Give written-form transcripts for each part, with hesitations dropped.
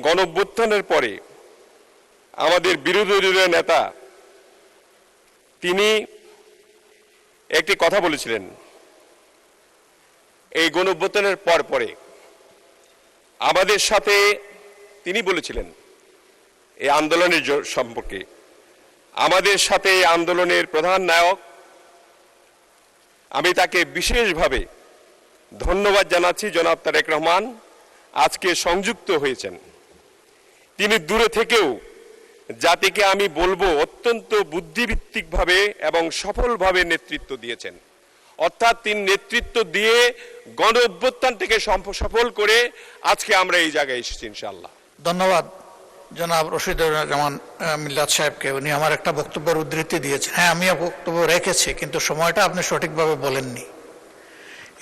গণঅভ্যুত্থানের পরে আমাদের বিরোধী দলীয় নেতা তিনি একটি কথা বলেছিলেন, এই গণঅভ্যুত্থানের পরে আমাদের সাথে তিনি বলেছিলেন এই আন্দোলনের সম্পর্কে, আমাদের সাথে এই আন্দোলনের প্রধান নায়ক, আমি তাকে বিশেষভাবে ধন্যবাদ জানাচ্ছি, জনাব তারেক রহমান আজকে সংযুক্ত হয়েছেন। তিনি দূরে থেকেও জাতিকে আমি বলবো অত্যন্ত বুদ্ধিভিত্তিকভাবে এবং সফলভাবে নেতৃত্ব দিয়েছেন। অর্থাৎ তিনি নেতৃত্ব দিয়ে গণ অভ্যুত্থানটিকে সফল করে আজকে আমরা এই জায়গায় এসেছি ইনশাআল্লাহ। ধন্যবাদ জনাব রশিদুজ্জামান মিল্লাত সাহেবকে। উনি আমার একটা বক্তব্যের উদ্ধৃতি দিয়েছেন। হ্যাঁ, আমি বক্তব্য রেখেছি, কিন্তু সময়টা আপনি সঠিকভাবে বলেননি।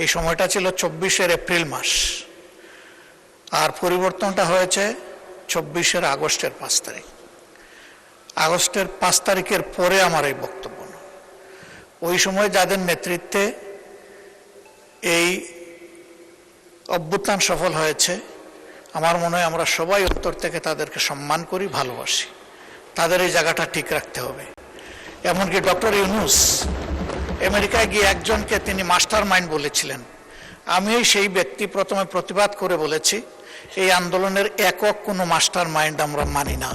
এই সময়টা ছিল 24 এপ্রিল মাস, আর পরিবর্তনটা হয়েছে 24 আগস্টের 5 তারিখ। আগস্টের 5 তারিখের পরে আমার এই বক্তব্য না। ওই সময় যাদের নেতৃত্বে এই অভ্যুত্থান সফল হয়েছে, আমার মনে হয় আমরা সবাই অন্তর থেকে তাদেরকে সম্মান করি, ভালোবাসি। তাদের এই জায়গাটা ঠিক রাখতে হবে। এমনকি ডক্টর ইউনূস আমেরিকায় গিয়ে একজনকে তিনি মাস্টার মাইন্ড বলেছিলেন। আমি সেই ব্যক্তি প্রথমে প্রতিবাদ করে বলেছি, এই আন্দোলনের একক কোনো মাস্টার মাইন্ড আমরা মানি না।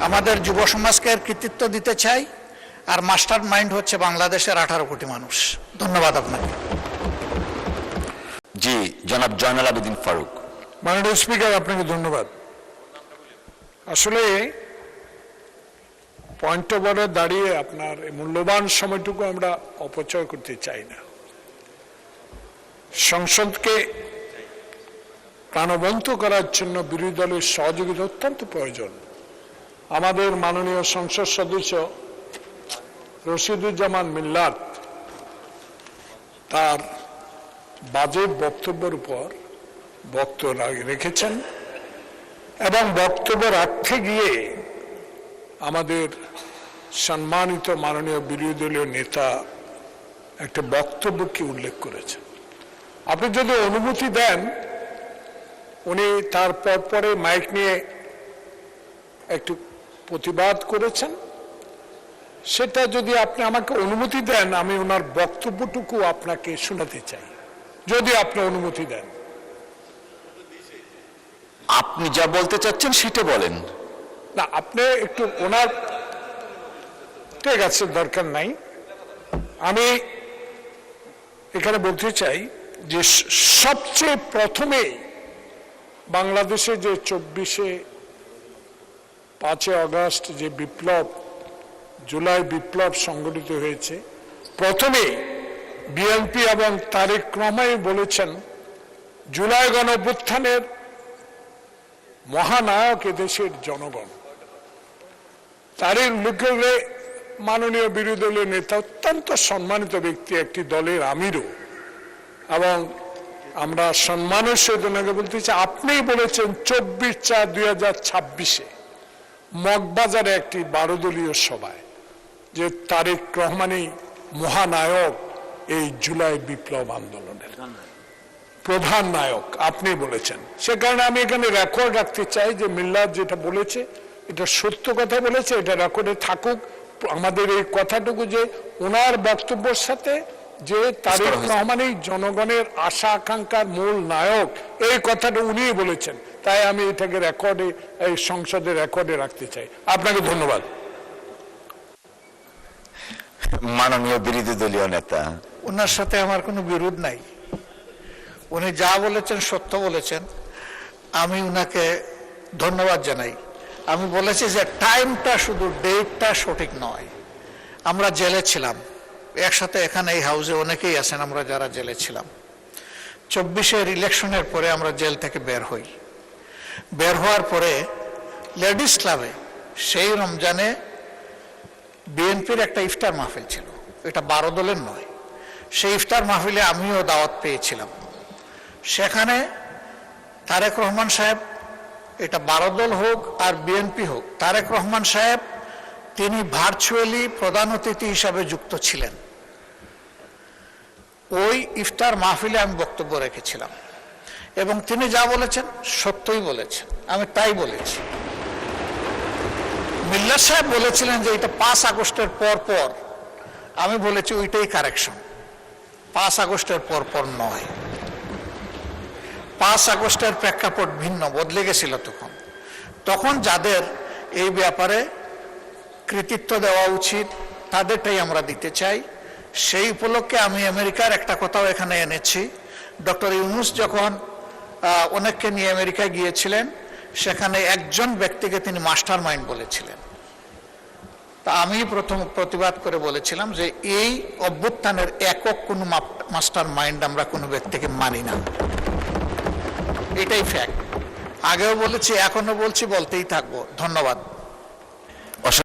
আমাদের যুব সমাজকে এর কৃতিত্ব দিতে চাই, আর মাস্টার মাইন্ড হচ্ছে বাংলাদেশের 18 কোটি মানুষ। ধন্যবাদ আপনাকে। জি, জনাব জয়নাল আবেদিন ফারুক। মাননীয় স্পিকার, আপনাকে ধন্যবাদ। আসলে পয়েন্ট অফ অর্ডার দাঁড়িয়ে আপনার মূল্যবান সময়টুকু আমরা অপচয় করতে চাই না। সংসদকে প্রাণবন্ত করার জন্য বিরোধী দলের সহযোগিতা অত্যন্ত প্রয়োজন। আমাদের মাননীয় সংসদ সদস্য রশিদুজ্জামান মিল্লাত তার বাজেট বক্তব্যের উপর বক্তব্য রেখেছেন, এবং বক্তব্য রাখতে গিয়ে আমাদের সম্মানিত মাননীয় বিরোধী দলীয় নেতা একটা বক্তব্যকে উল্লেখ করেছেন। আপনি যদি অনুমতি দেন, উনি তার পরে মাইক নিয়ে একটু প্রতিবাদ করেছেন। সেটা যদি আপনি আমাকে অনুমতি দেন, আমি ওনার বক্তব্যটুকু আপনাকে শোনাতে চাই, যদি আপনি অনুমতি দেন। আপনি যা বলতে চাচ্ছেন সেটা বলেন। না, আপনি একটু ওনার, ঠিক আছে, দরকার নাই। আমি এখানে বলতে চাই যে সবচেয়ে প্রথমে বাংলাদেশে যে 5 আগস্ট যে বিপ্লব, জুলাই বিপ্লব সংগঠিত হয়েছে, প্রথমে বিএনপি এবং তারেক রহমান বলেছেন জুলাই গণঅভ্যুত্থানের মহানায়ক এদেশের জনগণ। তারই উল্লেখে মাননীয় বিরোধী দলীয় নেতা, অত্যন্ত সম্মানিত ব্যক্তি, একটি দলের আমিরও, এবং আমরা সম্মানের সহিত ওনাকে বলতে চাই, আপনিই বলেছেন 24/4/2026 মগবাজারে একটি 12 দলীয় সভায় যে তারেক রহমানই মহানায়ক এই জুলাই বিপ্লব আন্দোলনের প্রধান নায়ক, আপনি বলেছেন। সে কারণে আমি এখানে রেকর্ড রাখতে চাই যে মিল্লাত যেটা বলেছে এটা সত্য কথা বলেছে, এটা রেকর্ডে থাকুক। আমাদের এই কথাটুকু যে ওনার বক্তব্যের সাথে যে তারেক রহমানই জনগণের আশা আকাঙ্ক্ষার মূল নায়ক, এই কথাটা উনিই বলেছেন। তাই আমি এটাকে রেকর্ডে, এই সংসদের রেকর্ডে রাখতে চাই। আপনাকে ধন্যবাদ। মাননীয় বিরোধী দলীয় নেতা। ওনার সাথে আমার কোনো বিরোধ নাই। উনি যা বলেছেন সত্য বলেছেন, আমি উনাকে ধন্যবাদ জানাই। আমি বলেছি যে টাইমটা, শুধু ডেটটা সঠিক নয়। আমরা জেলে ছিলাম একসাথে, এখানে এই হাউসে অনেকেই আছেন আমরা যারা জেলে ছিলাম। 24 ইলেকশনের পরে আমরা জেল থেকে বের হই। বের হওয়ার পরে লেডিস ক্লাবে সেই রমজানে বিএনপির একটা ইফতার মাহফিল ছিল, এটা 12 দলের নয়। সেই ইফতার মাহফিলে আমিও দাওয়াত পেয়েছিলাম। সেখানে তারেক রহমান সাহেব, এটা 12 দল হোক আর বিএনপি হোক, তারেক রহমান সাহেব তিনি ভার্চুয়ালি প্রধান অতিথি হিসাবে যুক্ত ছিলেন। ওই ইফতার মাহফিলে আমি বক্তব্য রেখেছিলাম এবং তিনি যা বলেছেন সত্যই বলেছেন, আমি তাই বলেছি। মিল্লার সাহেব বলেছিলেন যে এটা 5 আগস্টের পর পর, আমি বলেছি ওইটাই কারেকশন, 5 আগস্টের পর পর নয়। 5 আগস্টের প্রেক্ষাপট ভিন্ন, বদলে গেছিল তখন। তখন যাদের এই ব্যাপারে কৃতিত্ব দেওয়া উচিত তাদেরটাই আমরা দিতে চাই। সেই উপলক্ষে আমি আমেরিকার একটা কথাও এখানে এনেছি। ডক্টর ইউনূস যখন অনেককে নিয়ে আমেরিকায় গিয়েছিলেন, সেখানে একজন ব্যক্তিকে তিনি মাস্টার মাইন্ড বলেছিলেন। তা আমি প্রথম প্রতিবাদ করে বলেছিলাম যে এই অভ্যুত্থানের একক কোনো মাস্টার মাইন্ড আমরা কোনো ব্যক্তিকে মানি না, এটাই ফ্যাক্ট। আগেও বলেছি, এখনো বলছি, বলতেই থাকবো। ধন্যবাদ।